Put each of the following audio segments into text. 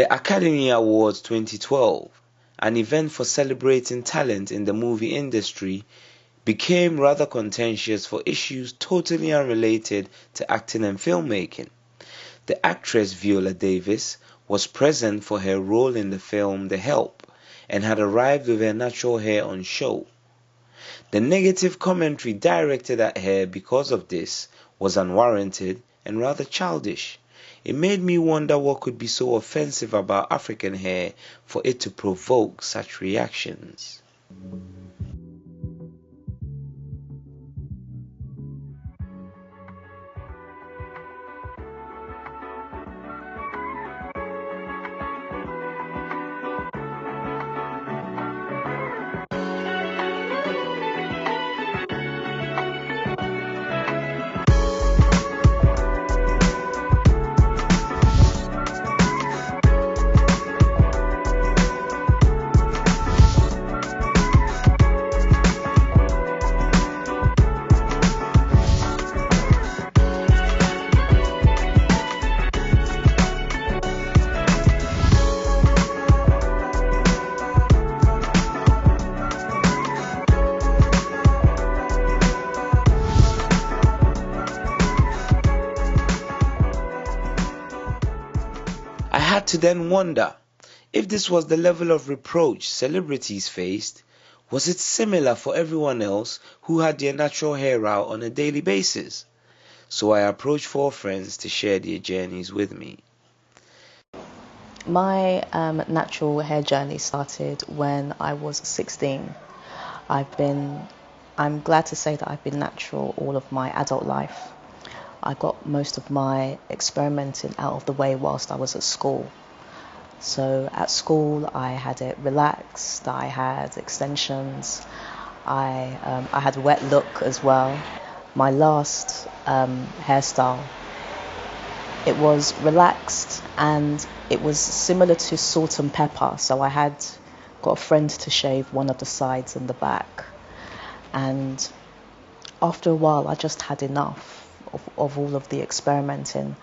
The Academy Awards 2012, an event for celebrating talent in the movie industry, became rather contentious for issues totally unrelated to acting and filmmaking. The actress Viola Davis was present for her role in the film The Help and had arrived with her natural hair on show. The negative commentary directed at her because of this was unwarranted and rather childish. It made me wonder what could be so offensive about African hair for it to provoke such reactions. I had to then wonder, if this was the level of reproach celebrities faced, was it similar for everyone else who had their natural hair out on a daily basis? So I approached 4 friends to share their journeys with me. My natural hair journey started when I was 16. I'm glad to say that I've been natural all of my adult life. I got most of my experimenting out of the way whilst I was at school. So at school I had it relaxed, I had extensions, I had a wet look as well. My last hairstyle, it was relaxed and it was similar to salt and pepper. So I had got a friend to shave one of the sides and the back. And after a while I just had enough of all of the experimenting.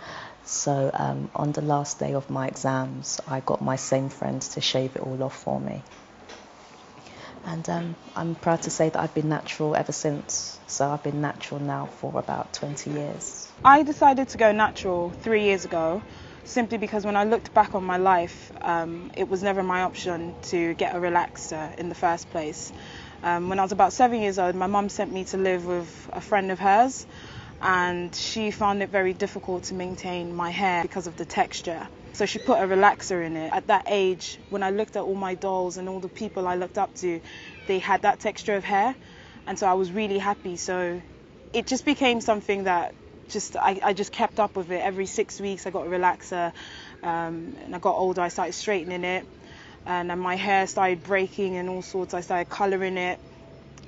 So on the last day of my exams, I got my same friend to shave it all off for me. And I'm proud to say that I've been natural ever since. So I've been natural now for about 20 years. I decided to go natural 3 years ago, simply because when I looked back on my life, it was never my option to get a relaxer in the first place. When I was about 7 years old, my mum sent me to live with a friend of hers, and she found it very difficult to maintain my hair because of the texture. So she put a relaxer in it. At that age, when I looked at all my dolls and all the people I looked up to, they had that texture of hair, and so I was really happy. So it just became something that I just kept up with it. Every 6 weeks I got a relaxer, and I got older, I started straightening it, and then my hair started breaking and all sorts. I started colouring it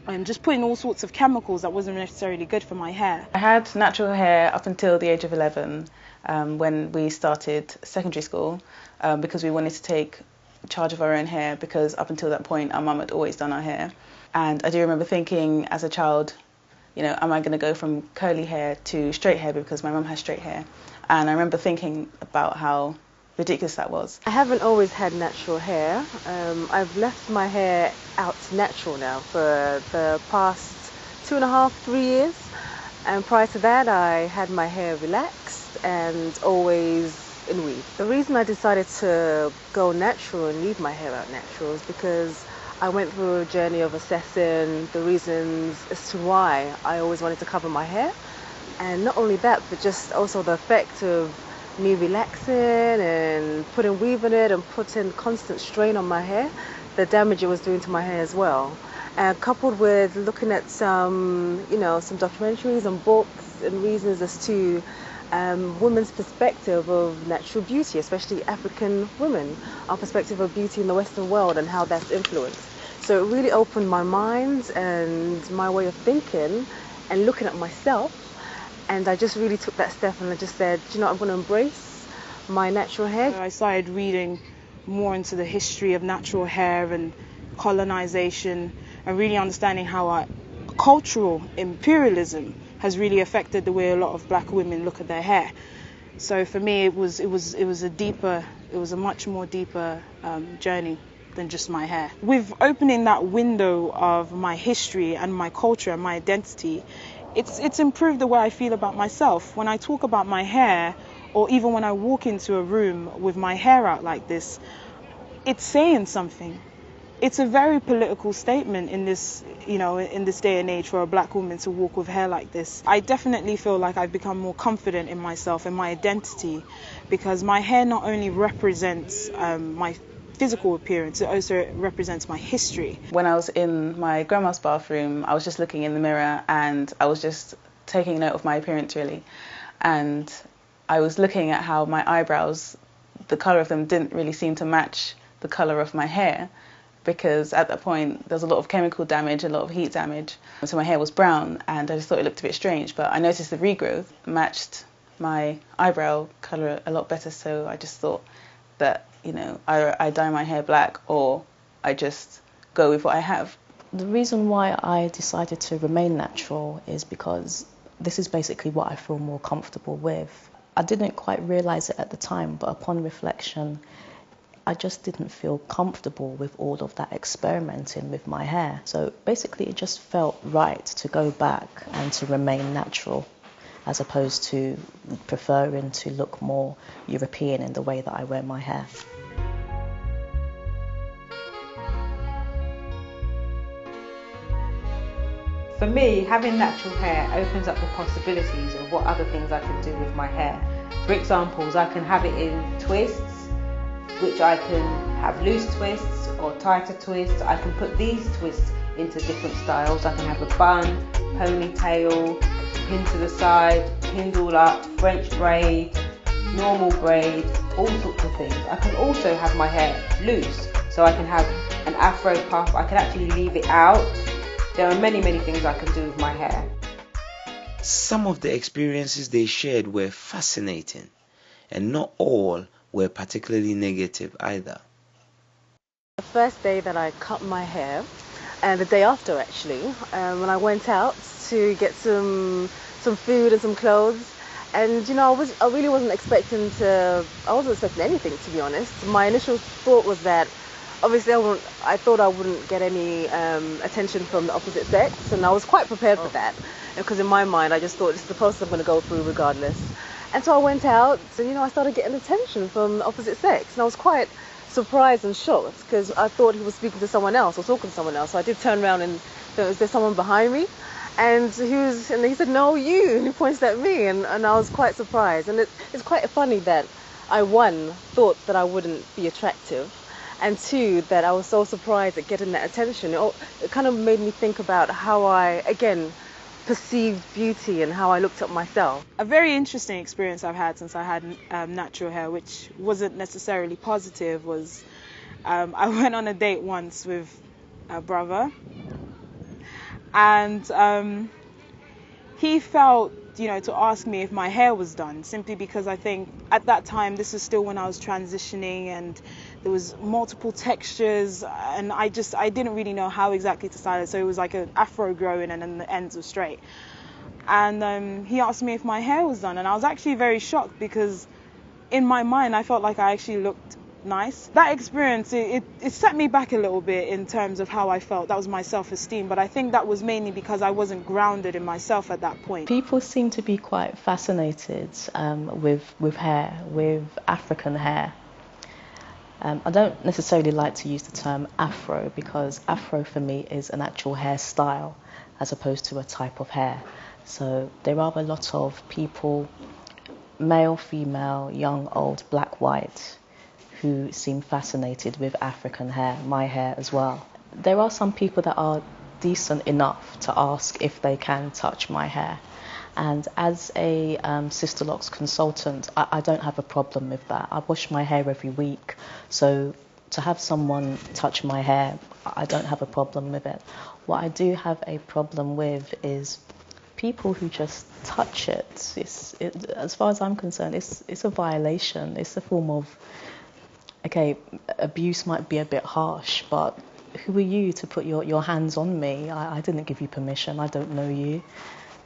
and just putting all sorts of chemicals that wasn't necessarily good for my hair. I had natural hair up until the age of 11 when we started secondary school because we wanted to take charge of our own hair, because up until that point our mum had always done our hair. And I do remember thinking as a child, you know, am I going to go from curly hair to straight hair because my mum has straight hair? And I remember thinking about how ridiculous that was. I haven't always had natural hair. I've left my hair out natural now for the past 2.5, 3 years. And prior to that, I had my hair relaxed and always in weave. The reason I decided to go natural and leave my hair out natural is because I went through a journey of assessing the reasons as to why I always wanted to cover my hair. And not only that, but just also the effect of me relaxing and putting weave in it and putting constant strain on my hair, the damage it was doing to my hair as well. And coupled with looking at some documentaries and books and reasons as to women's perspective of natural beauty, especially African women, our perspective of beauty in the Western world and how that's influenced. So it really opened my mind and my way of thinking and looking at myself. And I just really took that step and I just said, you know, I'm going to embrace my natural hair. I started reading more into the history of natural hair and colonization, and really understanding how our cultural imperialism has really affected the way a lot of black women look at their hair. So for me, it was a much more deeper journey than just my hair. With opening that window of my history and my culture and my identity, it's improved the way I feel about myself. When I talk about my hair, or even when I walk into a room with my hair out like this, it's saying something. It's a very political statement in this, in this day and age, for a black woman to walk with hair like this. I definitely feel like I've become more confident in myself and my identity, because my hair not only represents my physical appearance, it also represents my history. When I was in my grandma's bathroom, I was just looking in the mirror and I was just taking note of my appearance, really. And I was looking at how my eyebrows, the colour of them didn't really seem to match the colour of my hair, because at that point there was a lot of chemical damage, a lot of heat damage. So my hair was brown and I just thought it looked a bit strange, but I noticed the regrowth matched my eyebrow colour a lot better, so I just thought that, I dye my hair black or I just go with what I have. The reason why I decided to remain natural is because this is basically what I feel more comfortable with. I didn't quite realise it at the time, but upon reflection, I just didn't feel comfortable with all of that experimenting with my hair. So basically it just felt right to go back and to remain natural, as opposed to preferring to look more European in the way that I wear my hair. For me, having natural hair opens up the possibilities of what other things I can do with my hair. For examples, I can have it in twists, which I can have loose twists or tighter twists. I can put these twists into different styles. I can have a bun, ponytail, pin to the side, pinned all up, French braid, normal braid, all sorts of things. I can also have my hair loose, so I can have an afro puff. I can actually leave it out. There are many, many things I can do with my hair. Some of the experiences they shared were fascinating, and not all were particularly negative either. The first day that I cut my hair, and the day after actually, when I went out to get some food and some clothes, and I really wasn't expecting anything, to be honest. My initial thought was that obviously I thought I wouldn't get any attention from the opposite sex, and I was quite prepared for that, because in my mind I just thought this is the process I'm going to go through regardless. And so I went out and I started getting attention from the opposite sex, and I was quite surprised and shocked, because I thought he was speaking to someone else or talking to someone else. So I did turn around and was there someone behind me? And he said, "No, you," and he points at me, and I was quite surprised. And it's quite funny that I, one, thought that I wouldn't be attractive, and two, that I was so surprised at getting that attention. It kind of made me think about how I, again, perceived beauty and how I looked at myself. A very interesting experience I've had since I had natural hair, which wasn't necessarily positive, was I went on a date once with a brother, and he felt to ask me if my hair was done, simply because I think at that time, this is still when I was transitioning, and there was multiple textures, and I didn't really know how exactly to style it. So it was like an afro growing and then the ends were straight. And he asked me if my hair was done, and I was actually very shocked, because in my mind I felt like I actually looked nice. That experience, it set me back a little bit in terms of how I felt. That was my self-esteem, but I think that was mainly because I wasn't grounded in myself at that point. People seem to be quite fascinated with hair, with African hair. I don't necessarily like to use the term afro, because afro for me is an actual hairstyle as opposed to a type of hair. So there are a lot of people, male, female, young, old, black, white, who seem fascinated with African hair, my hair as well. There are some people that are decent enough to ask if they can touch my hair. And as a Sister Locks consultant, I don't have a problem with that. I wash my hair every week, so to have someone touch my hair, I don't have a problem with it. What I do have a problem with is people who just touch it. As far as I'm concerned, it's a violation. It's a form of, okay, abuse might be a bit harsh, but who are you to put your hands on me? I didn't give you permission. I don't know you.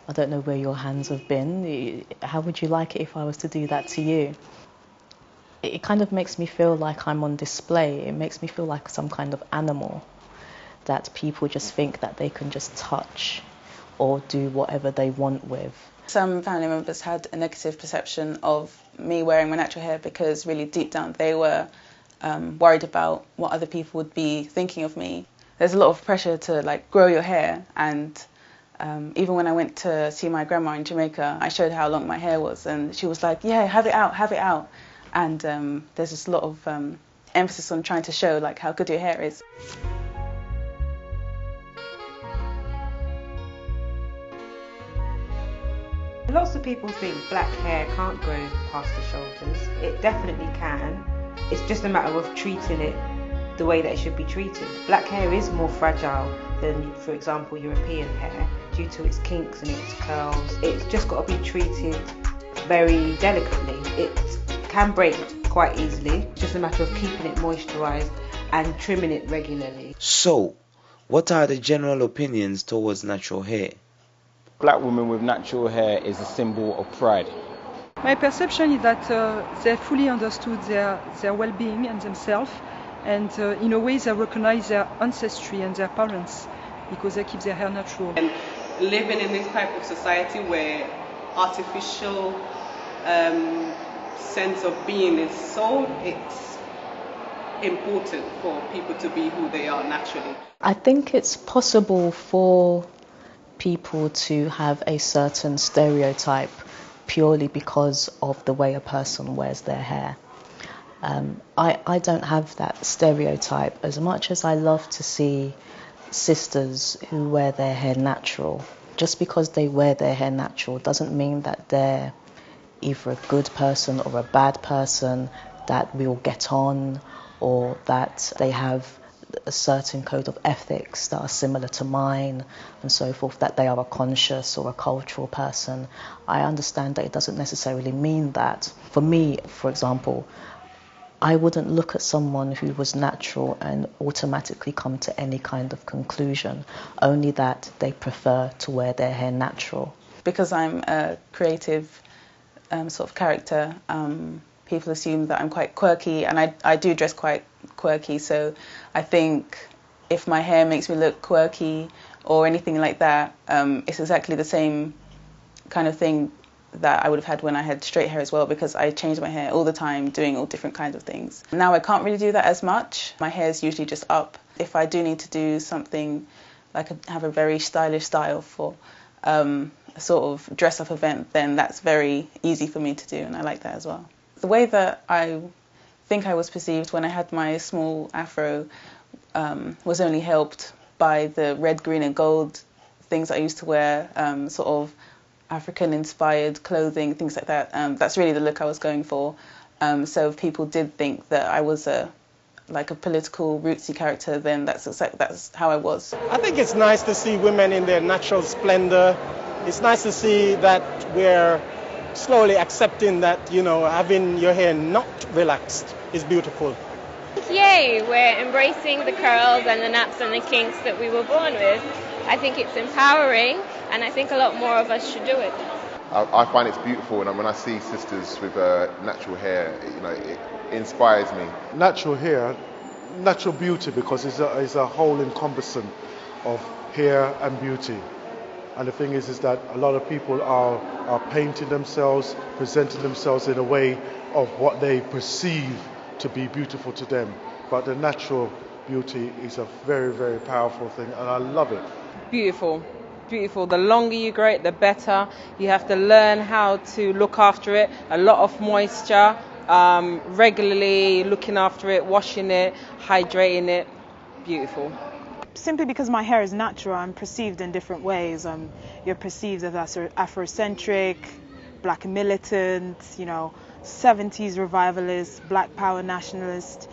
I don't know where your hands have been. How would you like it if I was to do that to you? It kind of makes me feel like I'm on display. It makes me feel like some kind of animal that people just think that they can just touch or do whatever they want with. Some family members had a negative perception of me wearing my natural hair because really deep down they were worried about what other people would be thinking of me. There's a lot of pressure to like grow your hair, and even when I went to see my grandma in Jamaica, I showed how long my hair was, and she was like, yeah, have it out, have it out. And there's just a lot of emphasis on trying to show like how good your hair is. Lots of people think black hair can't grow past the shoulders. It definitely can. It's just a matter of treating it the way that it should be treated. Black hair is more fragile than, for example, European hair due to its kinks and its curls. It's just got to be treated very delicately. It can break quite easily. It's just a matter of keeping it moisturised and trimming it regularly. So, what are the general opinions towards natural hair? Black women with natural hair is a symbol of pride. My perception is that they fully understood their well-being and themselves, and in a way they recognize their ancestry and their parents because they keep their hair natural. And living in this type of society where artificial sense of being is so, it's important for people to be who they are naturally. I think it's possible for people to have a certain stereotype purely because of the way a person wears their hair. I don't have that stereotype as much as I love to see sisters who wear their hair natural. Just because they wear their hair natural doesn't mean that they're either a good person or a bad person, that we'll get on, or that they have a certain code of ethics that are similar to mine and so forth, that they are a conscious or a cultural person. I understand that it doesn't necessarily mean that. For me, for example, I wouldn't look at someone who was natural and automatically come to any kind of conclusion, only that they prefer to wear their hair natural. Because I'm a creative sort of character, people assume that I'm quite quirky, and I do dress quite quirky, so I think if my hair makes me look quirky or anything like that, it's exactly the same kind of thing that I would have had when I had straight hair as well, because I change my hair all the time, doing all different kinds of things. Now I can't really do that as much. My hair is usually just up. If I do need to do something, like have a very stylish style for a sort of dress-up event, then that's very easy for me to do, and I like that as well. The way that I think I was perceived when I had my small afro was only helped by the red, green and gold things I used to wear, sort of African-inspired clothing, things like that. That's really the look I was going for. So if people did think that I was like a political rootsy character, then that's how I was. I think it's nice to see women in their natural splendor. It's nice to see that we're slowly accepting that, you know, having your hair not relaxed is beautiful. Yay, we're embracing the curls and the naps and the kinks that we were born with. I think it's empowering, and I think a lot more of us should do it. I find it's beautiful, and when I see sisters with natural hair, you know, it inspires me. Natural hair, natural beauty, because it's a whole encompassing of hair and beauty. And the thing is that a lot of people are painting themselves, presenting themselves in a way of what they perceive to be beautiful to them. But the natural beauty is a very, very powerful thing, and I love it. Beautiful, beautiful. The longer you grow it, the better. You have to learn how to look after it. A lot of moisture, regularly looking after it, washing it, hydrating it. Beautiful. Simply because my hair is natural, I'm perceived in different ways. You're perceived as Afrocentric, black militant, 70s revivalist, black power nationalist.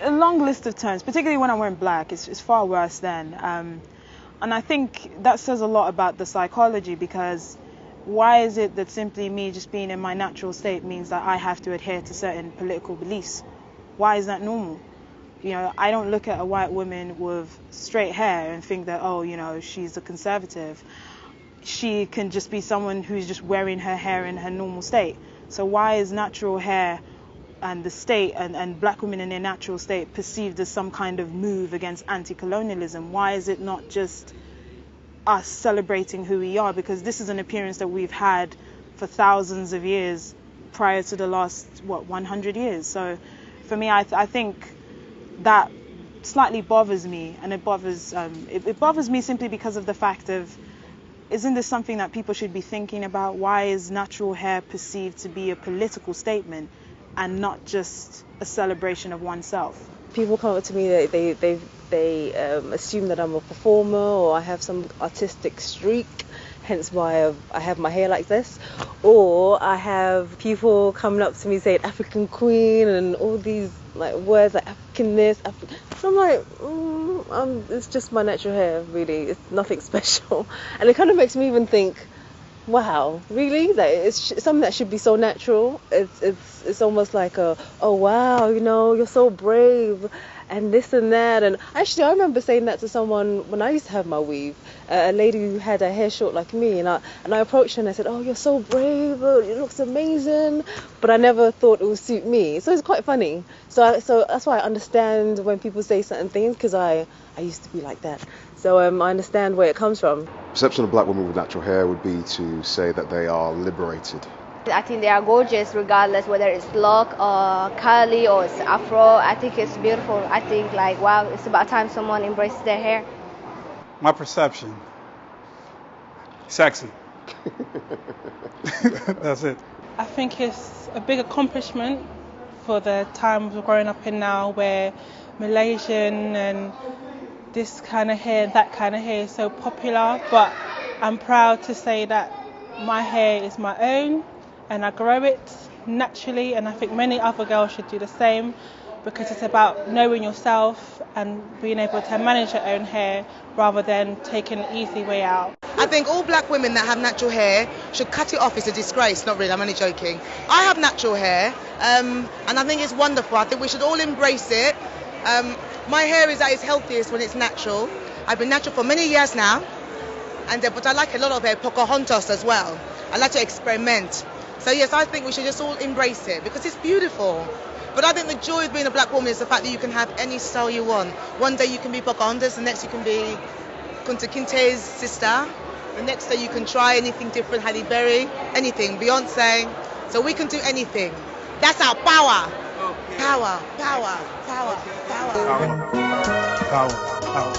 A long list of terms, particularly when I'm wearing black. It's far worse then. And I think that says a lot about the psychology, because why is it that simply me just being in my natural state means that I have to adhere to certain political beliefs? Why is that normal? I don't look at a white woman with straight hair and think that, she's a conservative. she can just be someone who's just wearing her hair in her normal state. So why is natural hair and the state and black women in their natural state perceived as some kind of move against anti-colonialism? Why is it not just us celebrating who we are? Because this is an appearance that we've had for thousands of years prior to the last, 100 years. So for me, I think that slightly bothers me, and it bothers me simply because of the fact of, isn't this something that people should be thinking about? Why is natural hair perceived to be a political statement and not just a celebration of oneself? People come up to me, they assume that I'm a performer or I have some artistic streak, hence why I have my hair like this. Or I have people coming up to me saying African queen and all these like words like African this, African. So I'm like, it's just my natural hair, really. It's nothing special. And it kind of makes me even think, wow, really? That it's something that should be so natural. It's almost like oh wow, you're so brave and this and that. And actually, I remember saying that to someone when I used to have my weave, a lady who had her hair short like me, and I approached her and I said, oh, you're so brave, it looks amazing, but I never thought it would suit me. So it's quite funny. So that's why I understand when people say certain things, because I used to be like that. So I understand where it comes from. Perception of black women with natural hair would be to say that they are liberated. I think they are gorgeous regardless whether it's lock or curly or it's afro. I think it's beautiful. I think like, wow, it's about time someone embraces their hair. My perception, sexy. That's it. I think it's a big accomplishment for the time we're growing up in now, where Malaysian and this kind of hair, that kind of hair is so popular. But I'm proud to say that my hair is my own and I grow it naturally, and I think many other girls should do the same, because it's about knowing yourself and being able to manage your own hair rather than taking an easy way out. I think all black women that have natural hair should cut it off. It's a disgrace. Not really, I'm only joking. I have natural hair, and I think it's wonderful. I think we should all embrace it. My hair is at its healthiest when it's natural. I've been natural for many years now, but I like a lot of hair, Pocahontas as well. I like to experiment. So yes, I think we should just all embrace it because it's beautiful. But I think the joy of being a black woman is the fact that you can have any style you want. One day you can be Pocahontas, the next you can be Kunta Kinte's sister. The next day you can try anything different, Halle Berry, anything, Beyonce. So we can do anything. That's our power. Okay. Power, power, power, power. Power, power,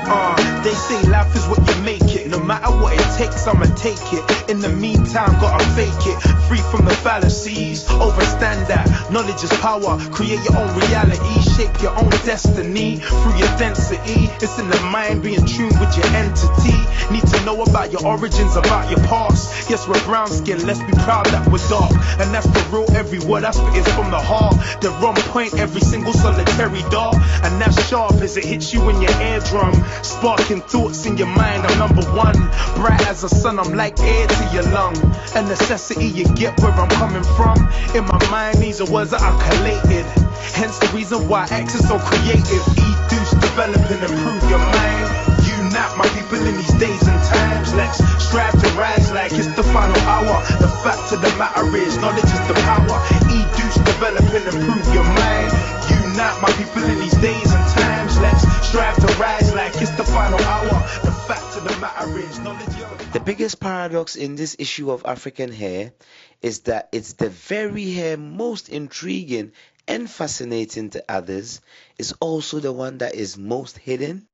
power. They say life is what you make it. No matter what it takes, I'ma take it. In the meantime, gotta fake it. Free from the fallacies, overstand that. Knowledge is power. Create your own reality. Shape your own destiny through your density. It's in the mind, being tuned with your entity. Need to know about your origins, about your past. Yes, we're brown skin, let's be proud that we're dark. And that's the real, every word I spit is from the heart. They're on point, every single solitary dart. And that's sharp as it hits you in your eardrum. Sparking thoughts in your mind, I'm number one. Bright as the sun, I'm like air to your lung. A necessity, you get where I'm coming from. In my mind, these are words that I collated. Hence the reason why X is so creative. E-Deuce, develop and improve your mind. Unite my people in these days and times. Let's strive to rise like it's the final hour. The fact of the matter is, knowledge is the power. E-Deuce, develop and improve your mind. Unite my people in these days and times. Let's strive to rise like it's the final hour. The fact of the matter is, knowledge is the power. The biggest paradox in this issue of African hair is that it's the very hair most intriguing and fascinating to others is also the one that is most hidden.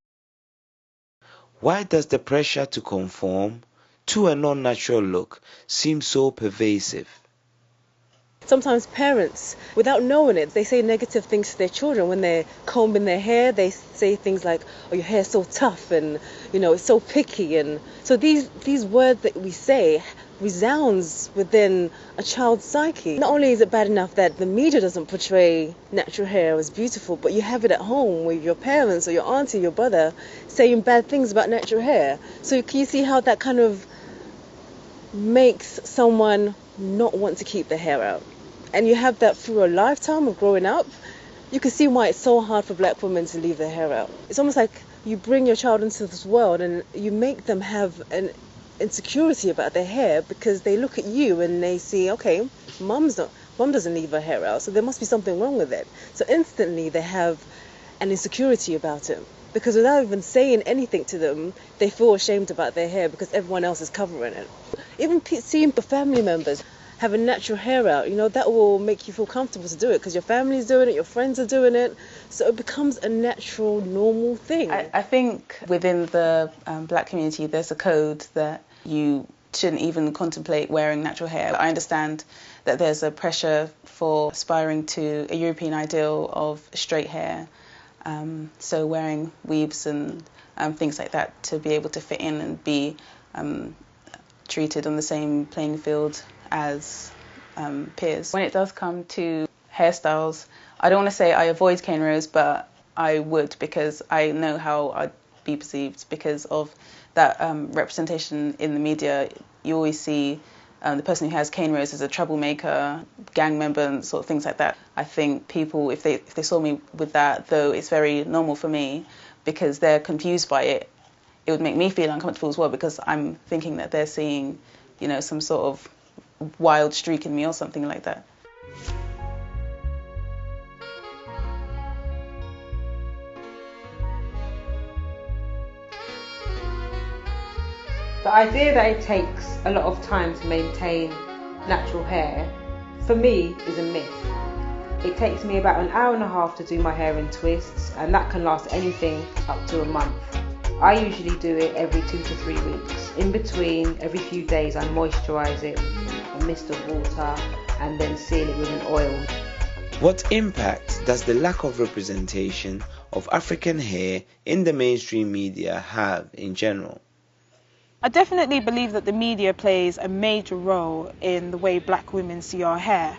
Why does the pressure to conform to a non-natural look seem so pervasive? Sometimes parents, without knowing it, they say negative things to their children. When they're combing their hair, they say things like, oh, your hair's so tough and, it's so picky. And so these words that we say resounds within a child's psyche. Not only is it bad enough that the media doesn't portray natural hair as beautiful, but you have it at home with your parents or your auntie, your brother, saying bad things about natural hair. So can you see how that kind of makes someone not want to keep their hair out? And you have that through a lifetime of growing up. You can see why it's so hard for black women to leave their hair out. It's almost like you bring your child into this world and you make them have an insecurity about their hair because they look at you and they see, okay, mum doesn't leave her hair out, so there must be something wrong with it. So instantly they have an insecurity about it, because without even saying anything to them, they feel ashamed about their hair because everyone else is covering it. Even seeing family members having natural hair out, that will make you feel comfortable to do it because your family's doing it, your friends are doing it, so it becomes a natural, normal thing. I think within the black community there's a code that you shouldn't even contemplate wearing natural hair. I understand that there's a pressure for aspiring to a European ideal of straight hair, so wearing weaves and things like that to be able to fit in and be treated on the same playing field as peers. When it does come to hairstyles, I don't want to say I avoid cane rows, but I would, because I know how I'd be perceived because of that representation in the media. You always see the person who has cane rows as a troublemaker, gang member, and sort of things like that. I think people, if they saw me with that, though it's very normal for me, because they're confused by it, it would make me feel uncomfortable as well, because I'm thinking that they're seeing, some sort of wild streak in me or something like that. The idea that it takes a lot of time to maintain natural hair, for me, is a myth. It takes me about an hour and a half to do my hair in twists, and that can last anything up to a month. I usually do it every 2 to 3 weeks. In between, every few days I moisturise it with a mist of water and then seal it with an oil. What impact does the lack of representation of African hair in the mainstream media have in general? I definitely believe that the media plays a major role in the way black women see our hair,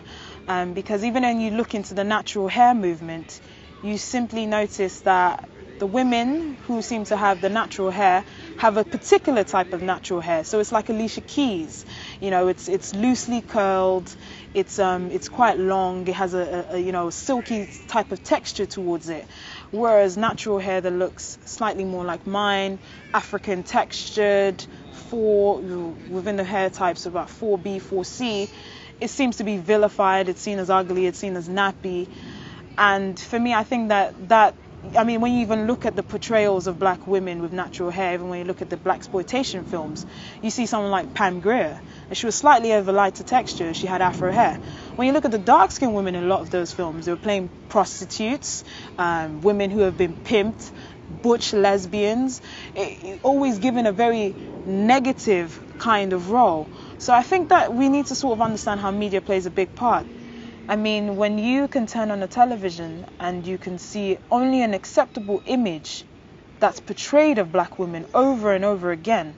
because even when you look into the natural hair movement, you simply notice that the women who seem to have the natural hair have a particular type of natural hair. So it's like Alicia Keys, it's loosely curled, it's quite long, it has a silky type of texture towards it. Whereas natural hair that looks slightly more like mine, African textured, within the hair types about 4B, 4C, it seems to be vilified, it's seen as ugly, it's seen as nappy. And for me, I think when you even look at the portrayals of black women with natural hair, even when you look at the blaxploitation films, you see someone like Pam Grier, and she was slightly over lighter texture, she had afro hair. When you look at the dark-skinned women in a lot of those films, they were playing prostitutes, women who have been pimped, butch lesbians, always given a very negative kind of role. So I think that we need to sort of understand how media plays a big part. I mean, when you can turn on a television and you can see only an acceptable image that's portrayed of black women over and over again,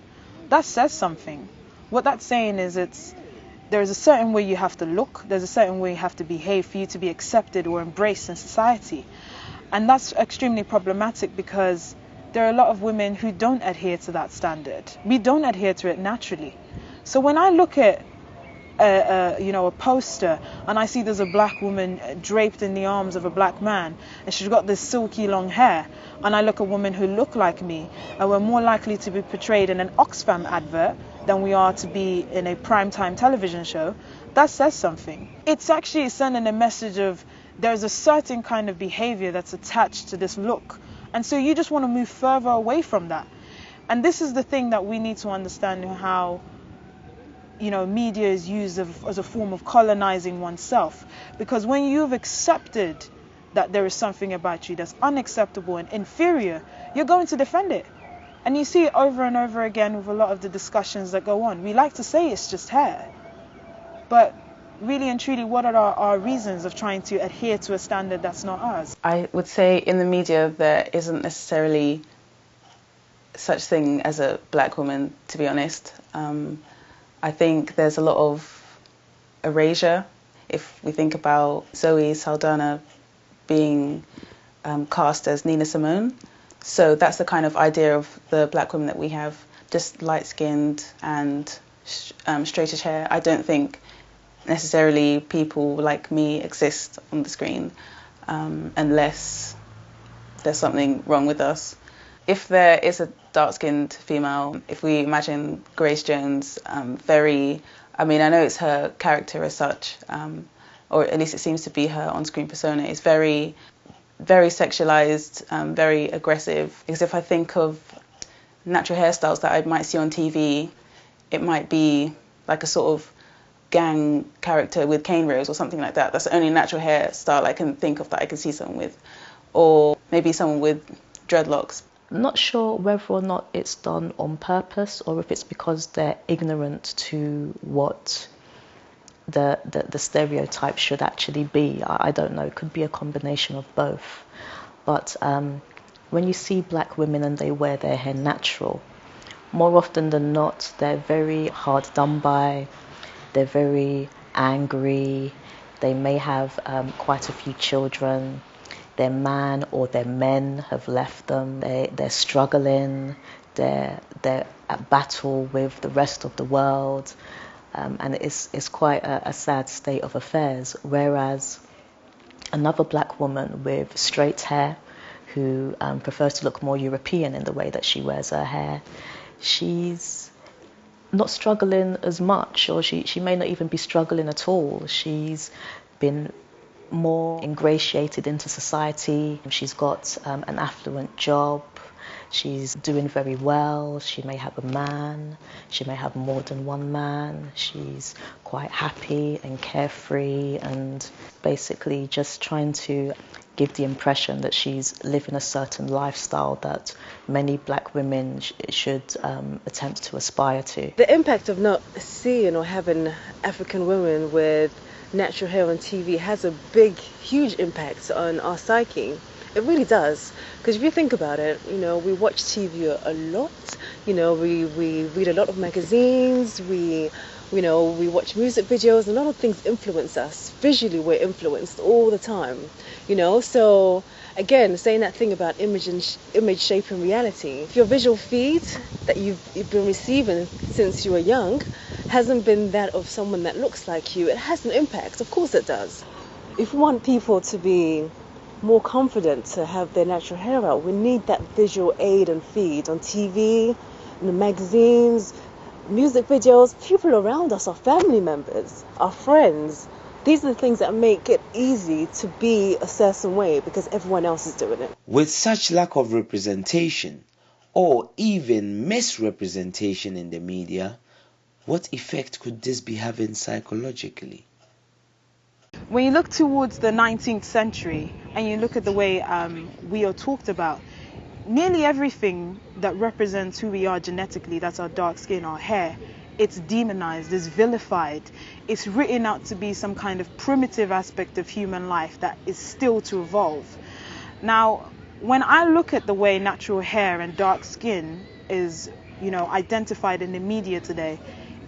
that says something. What that's saying is there's a certain way you have to look, there's a certain way you have to behave for you to be accepted or embraced in society. And that's extremely problematic because there are a lot of women who don't adhere to that standard. We don't adhere to it naturally. So when I look at a poster and I see there's a black woman draped in the arms of a black man and she's got this silky long hair, and I look at women who look like me, and we're more likely to be portrayed in an Oxfam advert than we are to be in a primetime television show, that says something. It's actually sending a message of there's a certain kind of behavior that's attached to this look, and so you just want to move further away from that. And this is the thing that we need to understand, how media is used as a form of colonizing oneself. Because when you've accepted that there is something about you that's unacceptable and inferior, you're going to defend it. And you see it over and over again with a lot of the discussions that go on. We like to say it's just hair, but really and truly, what are our reasons of trying to adhere to a standard that's not ours? I would say in the media there isn't necessarily such thing as a black woman, to be honest. I think there's a lot of erasure. If we think about Zoe Saldana being cast as Nina Simone, so that's the kind of idea of the black women that we have, just light-skinned and straightish hair. I don't think necessarily people like me exist on the screen unless there's something wrong with us. If there is a dark-skinned female, if we imagine Grace Jones, I know it's her character as such, or at least it seems to be her on-screen persona, is very, very sexualized, very aggressive. Because if I think of natural hairstyles that I might see on TV, it might be like a sort of gang character with cane rows or something like that. That's the only natural hairstyle I can think of that I can see someone with. Or maybe someone with dreadlocks. Not sure whether or not it's done on purpose or if it's because they're ignorant to what the stereotype should actually be. I don't know. It could be a combination of both. But when you see black women and they wear their hair natural, more often than not, they're very hard done by. They're very angry. They may have quite a few children. Their man or their men have left them. They're struggling. They're at battle with the rest of the world, and it's quite a sad state of affairs. Whereas another black woman with straight hair, who prefers to look more European in the way that she wears her hair, she's not struggling as much, or she may not even be struggling at all. She's been more ingratiated into society. She's got an affluent job. She's doing very well. She may have a man. She may have more than one man. She's quite happy and carefree and basically just trying to give the impression that she's living a certain lifestyle that many black women should attempt to aspire to. The impact of not seeing or having African women with natural hair on TV has a big, huge impact on our psyche. It really does. Because if you think about it, we watch TV a lot. We read a lot of magazines. We watch music videos. A lot of things influence us. Visually, we're influenced all the time. So again, saying that thing about image shaping reality. If your visual feed that you've been receiving since you were young hasn't been that of someone that looks like you, it has an impact. Of course it does. If we want people to be more confident to have their natural hair out, we need that visual aid and feed on TV, in the magazines, music videos, people around us, our family members, our friends. These are the things that make it easy to be a certain way because everyone else is doing it. With such lack of representation or even misrepresentation in the media, what effect could this be having psychologically? When you look towards the 19th century and you look at the way we are talked about, nearly everything that represents who we are genetically, that's our dark skin, our hair, it's demonized, it's vilified, it's written out to be some kind of primitive aspect of human life that is still to evolve. Now, when I look at the way natural hair and dark skin is, identified in the media today,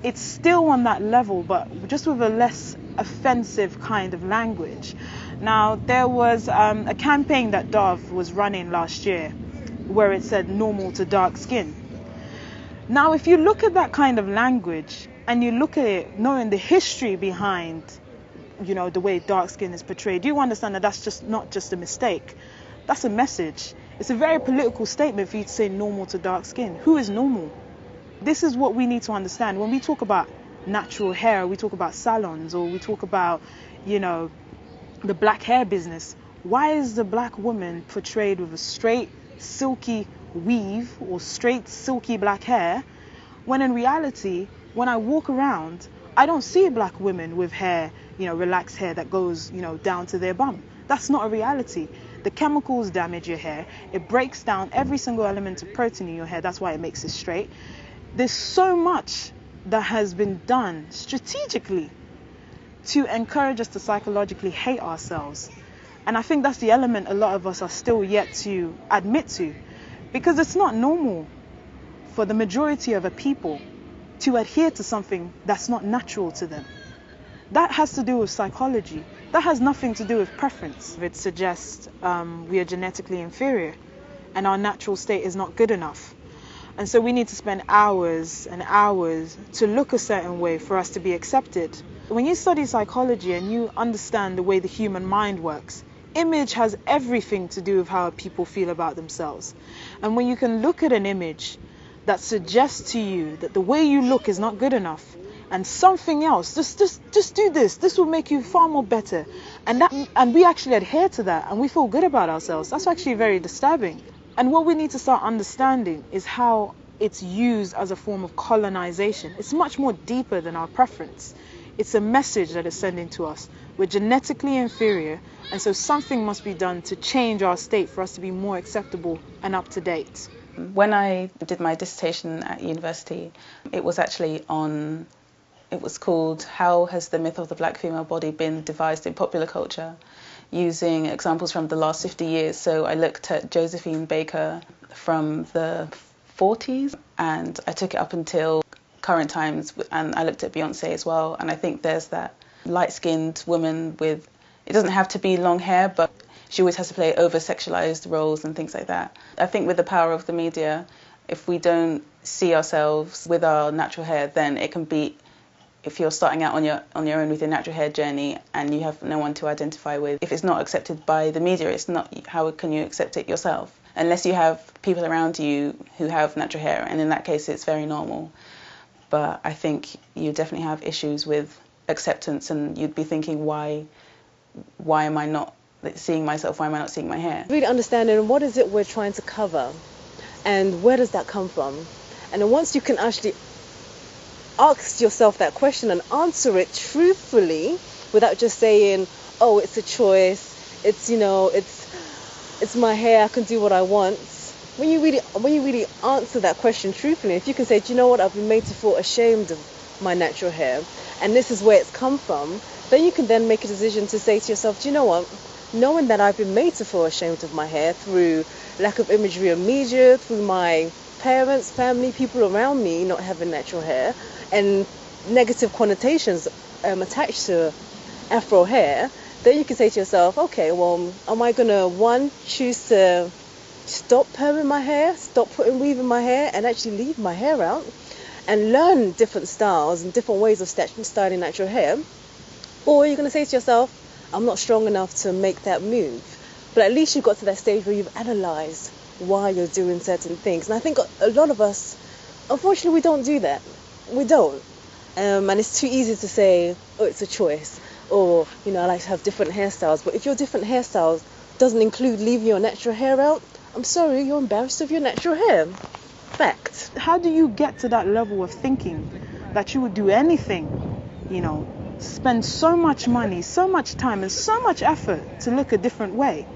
it's still on that level, but just with a less offensive kind of language. Now, there was a campaign that Dove was running last year where it said normal to dark skin. Now, if you look at that kind of language and you look at it knowing the history behind, the way dark skin is portrayed, you understand that that's just not just a mistake. That's a message. It's a very political statement for you to say normal to dark skin. Who is normal? This is what we need to understand. When we talk about natural hair, we talk about salons, or we talk about, the black hair business. Why is the black woman portrayed with a straight, silky weave or straight, silky black hair, when in reality, when I walk around, I don't see black women with hair, relaxed hair that goes, down to their bum. That's not a reality. The chemicals damage your hair. It breaks down every single element of protein in your hair. That's why it makes it straight. There's so much that has been done strategically to encourage us to psychologically hate ourselves. And I think that's the element a lot of us are still yet to admit to, because it's not normal for the majority of a people to adhere to something that's not natural to them. That has to do with psychology. That has nothing to do with preference. It suggests we are genetically inferior and our natural state is not good enough. And so we need to spend hours and hours to look a certain way for us to be accepted. When you study psychology and you understand the way the human mind works, Image has everything to do with how people feel about themselves. And when you can look at an image that suggests to you that the way you look is not good enough, and something else, just do this will make you far more better, and we actually adhere to that and we feel good about ourselves, that's actually very disturbing. And what we need to start understanding is how it's used as a form of colonization. It's much more deeper than our preference. It's a message that is sending to us. We're genetically inferior, and so something must be done to change our state for us to be more acceptable and up to date. When I did my dissertation at university, it was called How Has the Myth of the Black Female Body Been Devised in Popular Culture, using examples from the last 50 years. So I looked at Josephine Baker from the 40s, and I took it up until current times, and I looked at Beyonce as well. And I think there's that light-skinned woman with, it doesn't have to be long hair, but she always has to play over-sexualized roles and things like that. I think with the power of the media, if we don't see ourselves with our natural hair, then it can be, if you're starting out on your own with your natural hair journey and you have no one to identify with, if it's not accepted by the media, it's not, how can you accept it yourself? Unless you have people around you who have natural hair, and in that case it's very normal. But I think you definitely have issues with acceptance, and you'd be thinking, why am I not seeing myself? Why am I not seeing my hair? Really understanding what is it we're trying to cover, and where does that come from? And then once you can actually ask yourself that question and answer it truthfully, without just saying, oh, it's a choice, it's, you know, it's my hair, I can do what I want. When you really answer that question truthfully, if you can say, do you know what, I've been made to feel ashamed of my natural hair, and this is where it's come from, then you can then make a decision to say to yourself, do you know what, knowing that I've been made to feel ashamed of my hair through lack of imagery of media, through my parents, family, people around me not having natural hair, and negative connotations attached to Afro hair, then you can say to yourself, okay, well, am I going to, choose to stop perming my hair, stop putting weave in my hair, and actually leave my hair out, and learn different styles and different ways of styling natural hair? Or you're going to say to yourself, I'm not strong enough to make that move. But at least you've got to that stage where you've analysed why you're doing certain things. And I think a lot of us, unfortunately, we don't do that. We don't. And it's too easy to say, oh, it's a choice. Or, you know, I like to have different hairstyles. But if your different hairstyles doesn't include leaving your natural hair out, I'm sorry, you're embarrassed of your natural hair. Fact. How do you get to that level of thinking that you would do anything, you know, spend so much money, so much time and so much effort to look a different way,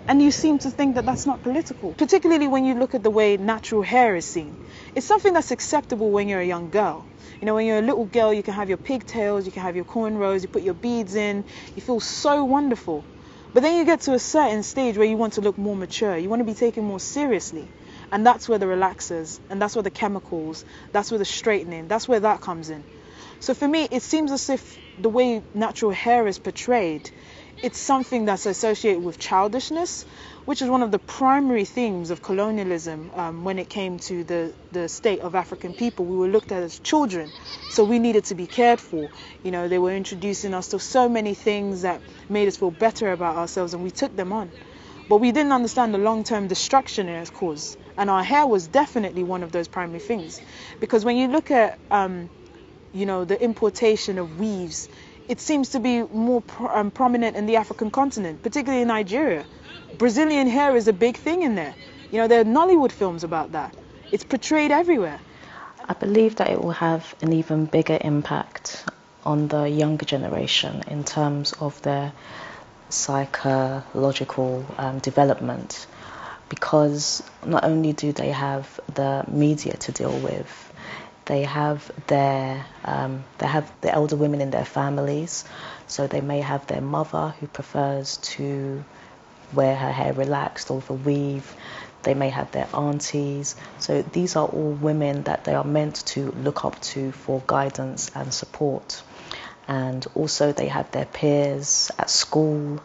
and you seem to think that that's not political? Particularly when you look at the way natural hair is seen. It's something that's acceptable when you're a young girl. You know, when you're a little girl, you can have your pigtails, you can have your cornrows, you put your beads in, you feel so wonderful. But then you get to a certain stage where you want to look more mature, you want to be taken more seriously. And that's where the relaxers, and that's where the chemicals, that's where the straightening, that's where that comes in. So for me, it seems as if the way natural hair is portrayed, it's something that's associated with childishness, which is one of the primary themes of colonialism. When it came to the state of African people, we were looked at as children, so we needed to be cared for. You know, they were introducing us to so many things that made us feel better about ourselves, and we took them on. But we didn't understand the long-term destruction it has caused. And our hair was definitely one of those primary things. Because when you look at, you know, the importation of weaves, it seems to be more prominent in the African continent, particularly in Nigeria. Brazilian hair is a big thing in there. You know, there are Nollywood films about that. It's portrayed everywhere. I believe that it will have an even bigger impact on the younger generation in terms of their psychological development, because not only do they have the media to deal with, they have the elder women in their families, so they may have their mother who prefers to wear her hair relaxed or with a weave. They may have their aunties. So these are all women that they are meant to look up to for guidance and support. And also they have their peers at school,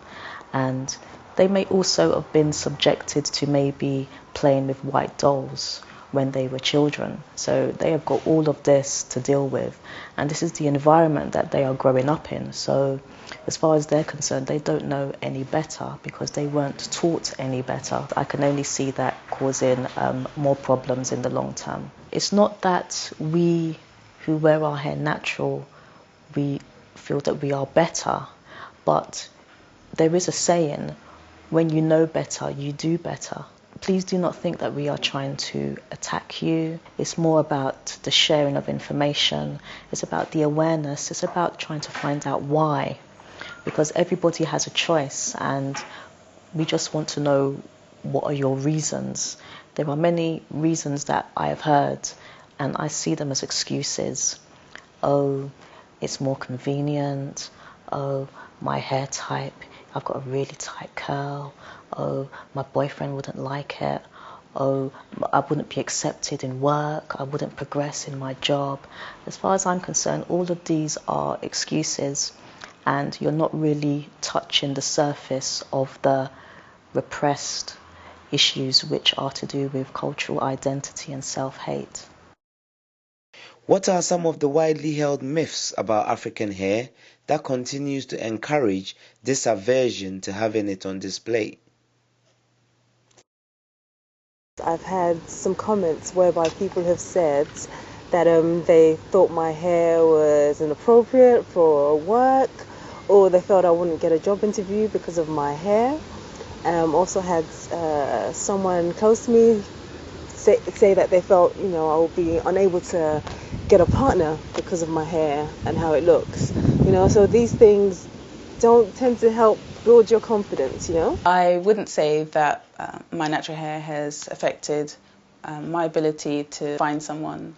and they may also have been subjected to maybe playing with white dolls when they were children. So they have got all of this to deal with, and this is the environment that they are growing up in. So as far as they're concerned, they don't know any better because they weren't taught any better. I can only see that causing more problems in the long term. It's not that we who wear our hair natural, we feel that we are better, but there is a saying, when you know better, you do better. Please do not think that we are trying to attack you. It's more about the sharing of information. It's about the awareness. It's about trying to find out why. Because everybody has a choice, and we just want to know, what are your reasons? There are many reasons that I have heard, and I see them as excuses. Oh, it's more convenient. Oh, my hair type, I've got a really tight curl. Oh, my boyfriend wouldn't like it. Oh, I wouldn't be accepted in work. I wouldn't progress in my job. As far as I'm concerned, all of these are excuses, and you're not really touching the surface of the repressed issues which are to do with cultural identity and self-hate. What are some of the widely held myths about African hair that continues to encourage this aversion to having it on display? I've had some comments whereby people have said that they thought my hair was inappropriate for work, or they felt I wouldn't get a job interview because of my hair. Also had someone close to me say that they felt, I would be unable to get a partner because of my hair and how it looks. So these things don't tend to help build your confidence, I wouldn't say that my natural hair has affected my ability to find someone,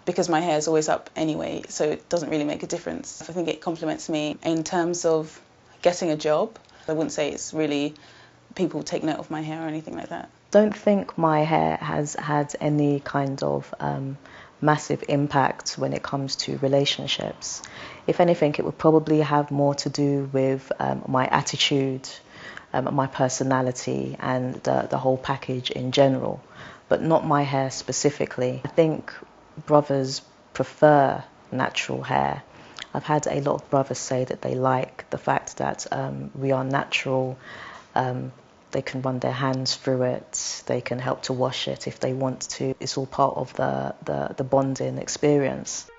because my hair is always up anyway, so it doesn't really make a difference. I think it complements me in terms of getting a job. I wouldn't say it's really people take note of my hair or anything like that. Don't think my hair has had any kind of massive impact when it comes to relationships. If anything, it would probably have more to do with my attitude, my personality, and the whole package in general, but not my hair specifically. I think brothers prefer natural hair. I've had a lot of brothers say that they like the fact that we are natural. They can run their hands through it, they can help to wash it if they want to. It's all part of the bonding experience.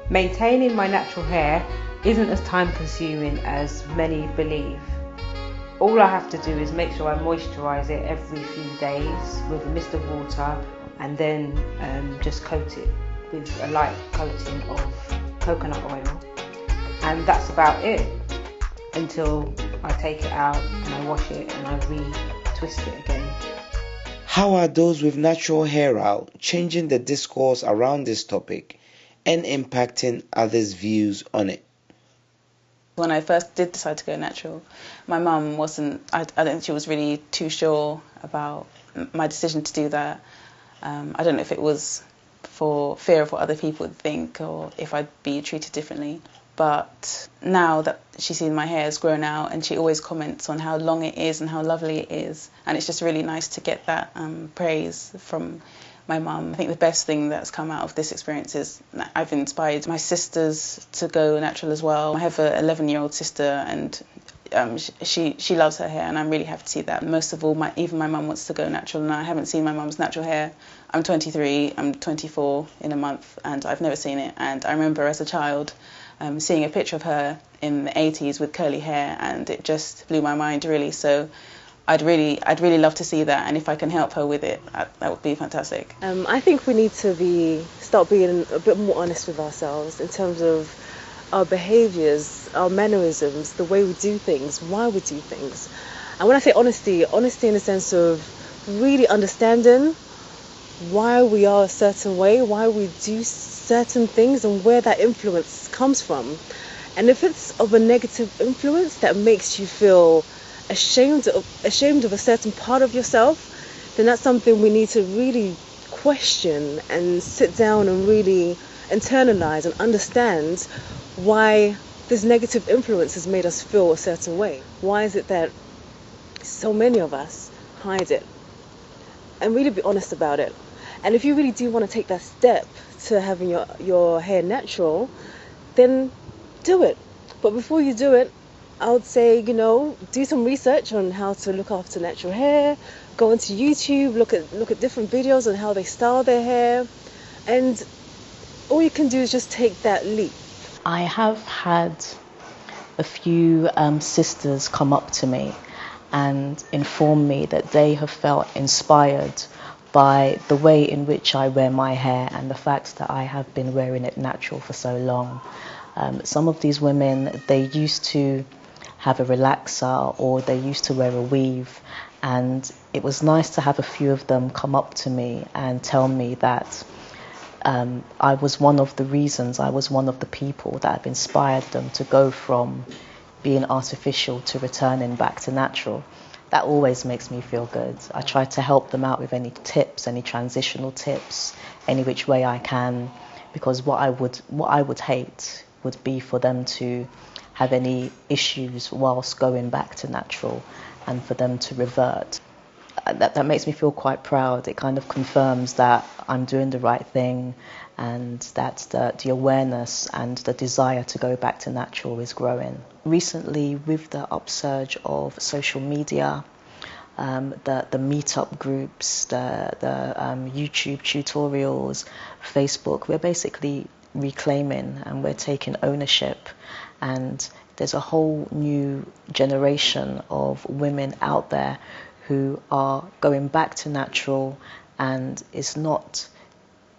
Maintaining my natural hair isn't as time consuming as many believe. All I have to do is make sure I moisturise it every few days with a mist of water, and then just coat it with a light coating of coconut oil, and that's about it until I take it out and I wash it and I re-twist it again. How are those with natural hair out changing the discourse around this topic and impacting others' views on it? When I first did decide to go natural, my mum wasn't, I don't think she was really too sure about my decision to do that. I don't know if it was for fear of what other people would think or if I'd be treated differently. But now that she's seen my hair has grown out, and she always comments on how long it is and how lovely it is, and it's just really nice to get that praise from my mum. I think the best thing that's come out of this experience is that I've inspired my sisters to go natural as well. I have an 11-year-old sister, and she loves her hair, and I'm really happy to see that. Most of all, even my mum wants to go natural, and I haven't seen my mum's natural hair. I'm 23, I'm 24 in a month, and I've never seen it. And I remember as a child seeing a picture of her in the 80s with curly hair, and it just blew my mind really. So I'd really love to see that, and if I can help her with it, that would be fantastic. I think we need to start being a bit more honest with ourselves in terms of our behaviours, our mannerisms, the way we do things, why we do things. And when I say honesty in the sense of really understanding why we are a certain way, why we do certain things, and where that influence comes from. And if it's of a negative influence that makes you feel ashamed of a certain part of yourself, then that's something we need to really question and sit down and really internalize and understand why this negative influence has made us feel a certain way? Why is it that so many of us hide it? And really be honest about it. And if you really do want to take that step to having your hair natural, then do it. But before you do it, I would say, do some research on how to look after natural hair. Go onto YouTube, look at different videos on how they style their hair. And all you can do is just take that leap. I have had a few sisters come up to me and inform me that they have felt inspired by the way in which I wear my hair and the fact that I have been wearing it natural for so long. Some of these women, they used to have a relaxer or they used to wear a weave, and it was nice to have a few of them come up to me and tell me that I was one of the reasons, I was one of the people that have inspired them to go from being artificial to returning back to natural. That always makes me feel good. I try to help them out with any tips, any transitional tips, any which way I can, because what I would hate would be for them to have any issues whilst going back to natural and for them to revert. That makes me feel quite proud. It kind of confirms that I'm doing the right thing and that the awareness and the desire to go back to natural is growing. Recently, with the upsurge of social media, the meetup groups, the YouTube tutorials, Facebook, we're basically reclaiming and we're taking ownership, and there's a whole new generation of women out there who are going back to natural, and it's not,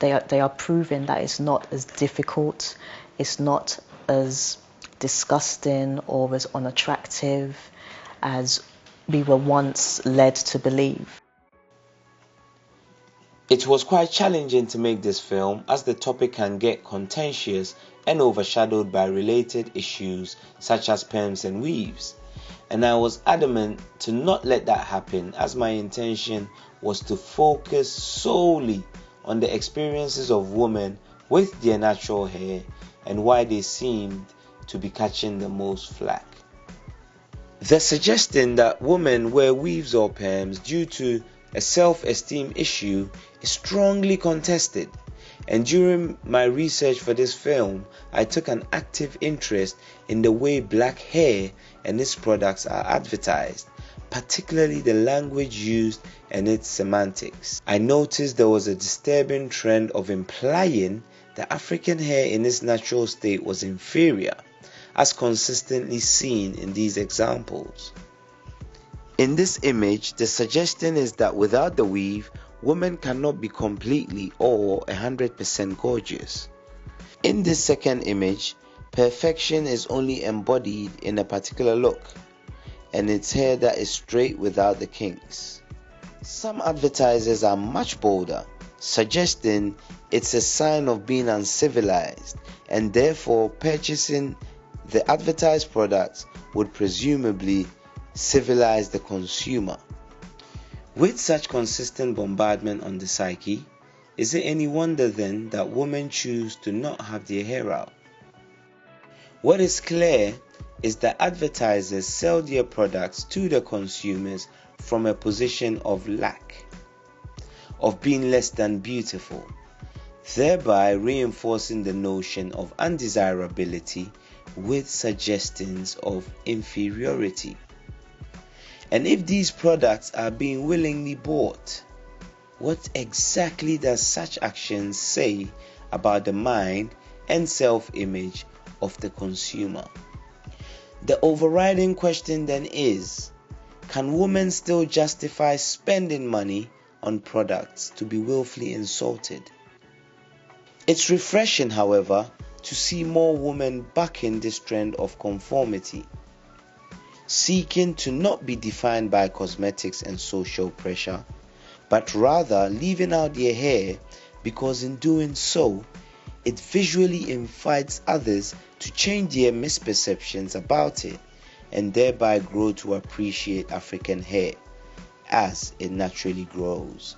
they are proving that it's not as difficult, it's not as disgusting or as unattractive as we were once led to believe. It was quite challenging to make this film, as the topic can get contentious and overshadowed by related issues such as perms and weaves. And I was adamant to not let that happen, as my intention was to focus solely on the experiences of women with their natural hair and why they seemed to be catching the most flack. The suggestion that women wear weaves or perms due to a self-esteem issue is strongly contested, and during my research for this film, I took an active interest in the way black hair and its products are advertised, particularly the language used and its semantics. I noticed there was a disturbing trend of implying that African hair in its natural state was inferior, as consistently seen in these examples. In this image, the suggestion is that without the weave, women cannot be completely or 100% gorgeous. In this second image, perfection is only embodied in a particular look, and it's hair that is straight without the kinks. Some advertisers are much bolder, suggesting it's a sign of being uncivilized, and therefore purchasing the advertised products would presumably civilize the consumer. With such consistent bombardment on the psyche, is it any wonder then that women choose to not have their hair out? What is clear is that advertisers sell their products to the consumers from a position of lack, of being less than beautiful, thereby reinforcing the notion of undesirability with suggestions of inferiority. And if these products are being willingly bought, what exactly does such actions say about the mind and self-image of the consumer? The overriding question then is, can women still justify spending money on products to be willfully insulted? It's refreshing, however, to see more women backing this trend of conformity, seeking to not be defined by cosmetics and social pressure, but rather leaving out their hair because in doing so, it visually invites others to change their misperceptions about it and thereby grow to appreciate African hair as it naturally grows.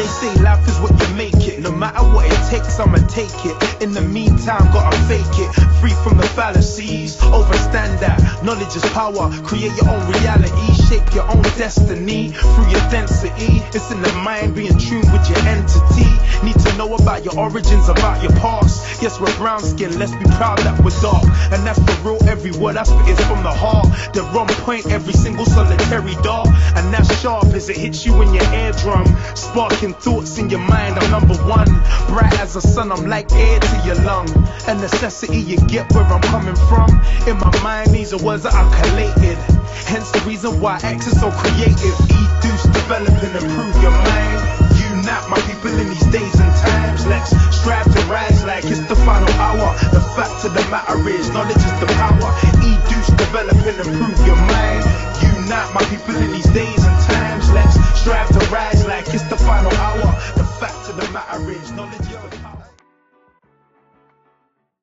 say life is what you make it. No matter what it takes, I'ma take it. In the meantime, gotta fake it. Free from the fallacies, overstand that. Knowledge is power, create your own reality. Shape your own destiny through your density. It's in the mind, being tuned with your entity. Need to know about your origins, about your past. Yes, we're brown skin, let's be proud that we're dark. And that's for real, every word I spit is from the heart. They're on point, every single solitary dart. And that's sharp as it hits you in your eardrum. Sparking thoughts in your mind, I'm number one. Bright as the sun, I'm like air to your lung. A necessity, you get where I'm coming from. In my mind, these are words that I collated. Hence the reason why X is so creative. E-Deuce, develop and improve your mind. Unite my people in these days and times. Let's strive to rise like it's the final hour. The fact of the matter is, knowledge is